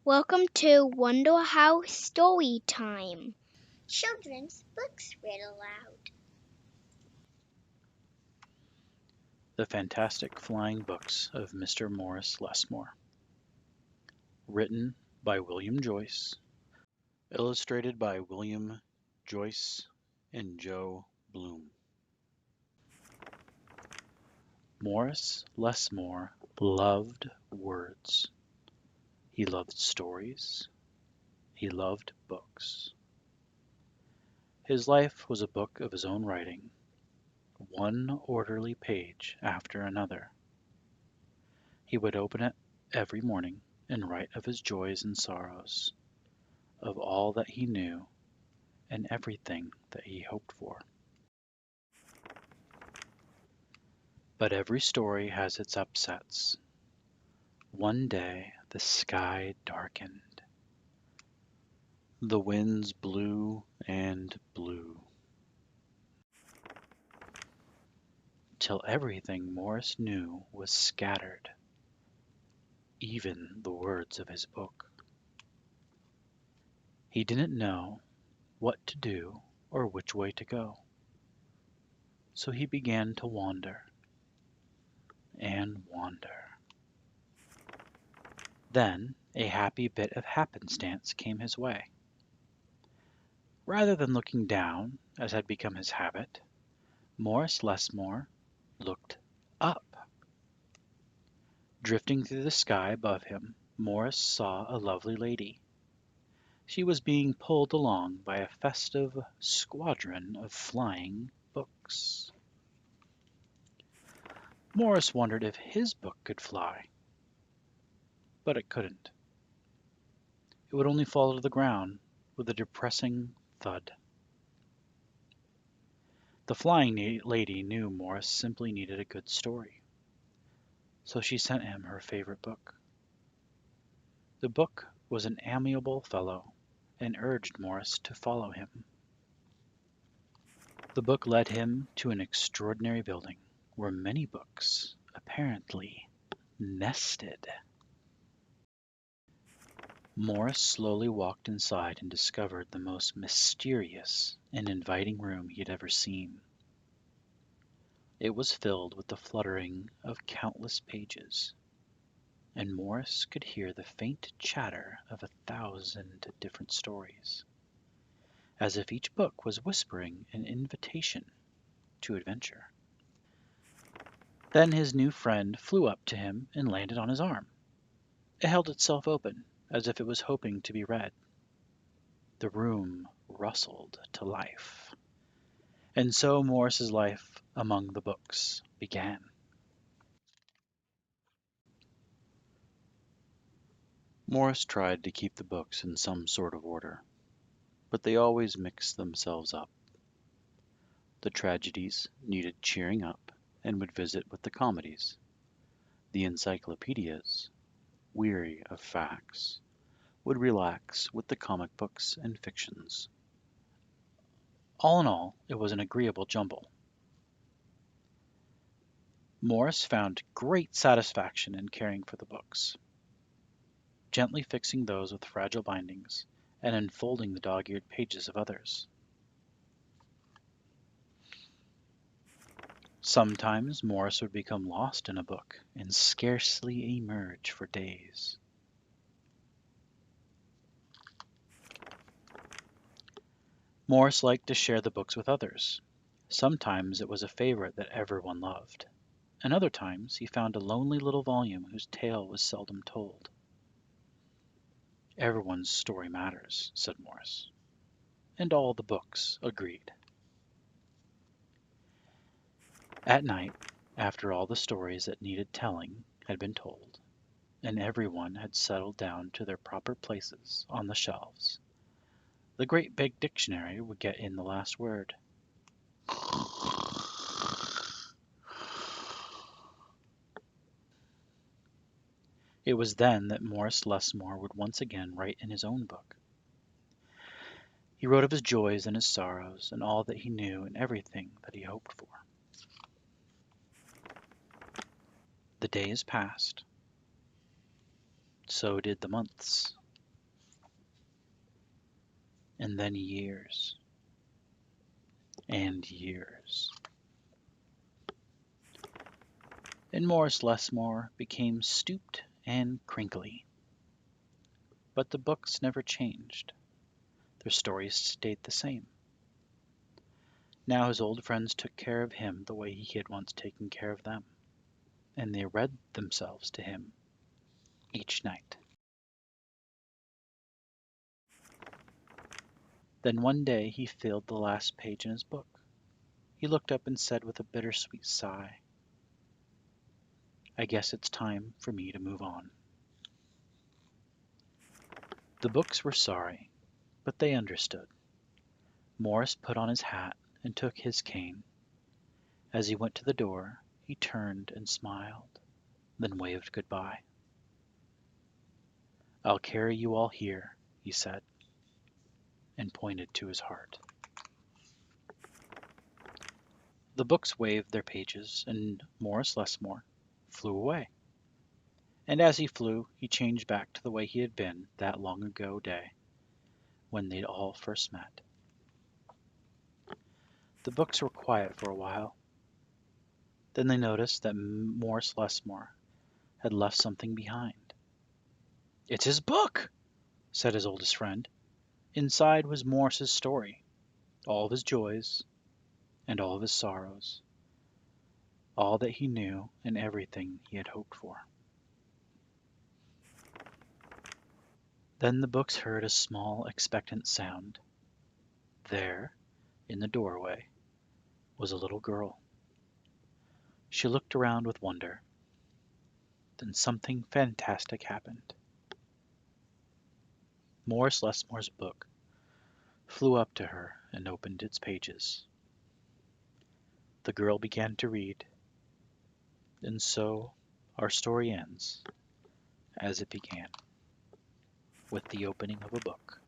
Welcome to Wonder House Storytime. Children's books read aloud. The Fantastic Flying Books of Mr. Morris Lessmore. Written by William Joyce. Illustrated by William Joyce and Joe Bloom. Morris Lessmore loved words. He loved stories. He loved books. His life was a book of his own writing, one orderly page after another. He would open it every morning and write of his joys and sorrows, of all that he knew and everything that he hoped for. But every story has its upsets. One day the sky darkened. The winds blew and blew, till everything Morris knew was scattered, even the words of his book. He didn't know what to do or which way to go. So he began to wander and wander. Then a happy bit of happenstance came his way. Rather than looking down, as had become his habit, Morris Lessmore looked up. Drifting through the sky above him, Morris saw a lovely lady. She was being pulled along by a festive squadron of flying books. Morris wondered if his book could fly, but it couldn't. It would only fall to the ground with a depressing thud. The flying lady knew Morris simply needed a good story, so she sent him her favorite book. The book was an amiable fellow and urged Morris to follow him. The book led him to an extraordinary building where many books apparently nested. Morris slowly walked inside and discovered the most mysterious and inviting room he had ever seen. It was filled with the fluttering of countless pages, and Morris could hear the faint chatter of 1,000 different stories, as if each book was whispering an invitation to adventure. Then his new friend flew up to him and landed on his arm. It held itself open, as if it was hoping to be read. The room rustled to life. And so Morris's life among the books began. Morris tried to keep the books in some sort of order, but they always mixed themselves up. The tragedies needed cheering up and would visit with the comedies. The encyclopedias, weary of facts, would relax with the comic books and fictions. All in all, it was an agreeable jumble. Morris found great satisfaction in caring for the books, gently fixing those with fragile bindings and unfolding the dog-eared pages of others. Sometimes Morris would become lost in a book and scarcely emerge for days. Morris liked to share the books with others. Sometimes it was a favorite that everyone loved, and other times he found a lonely little volume whose tale was seldom told. Everyone's story matters, said Morris, and all the books agreed. At night, after all the stories that needed telling had been told, and everyone had settled down to their proper places on the shelves, the great big dictionary would get in the last word. It was then that Morris Lessmore would once again write in his own book. He wrote of his joys and his sorrows, and all that he knew and everything that he hoped for. The days passed. So did the months and then years and years. And Morris Lessmore became stooped and crinkly. But the books never changed. Their stories stayed the same. Now his old friends took care of him the way he had once taken care of them, and they read themselves to him each night. Then one day he filled the last page in his book. He looked up and said with a bittersweet sigh, "I guess it's time for me to move on." The books were sorry, but they understood. Morris put on his hat and took his cane. As he went to the door, he turned and smiled, then waved goodbye. "I'll carry you all here," he said, and pointed to his heart. The books waved their pages, and Morris Lessmore flew away. And as he flew, he changed back to the way he had been that long ago day when they'd all first met. The books were quiet for a while. Then they noticed that Morris Lessmore had left something behind. "It's his book," said his oldest friend. Inside was Morris's story, all of his joys and all of his sorrows, all that he knew and everything he had hoped for. Then the books heard a small, expectant sound. There, in the doorway, was a little girl. She looked around with wonder. Then something fantastic happened. Morris Lessmore's book flew up to her and opened its pages. The girl began to read, and so our story ends as it began, with the opening of a book.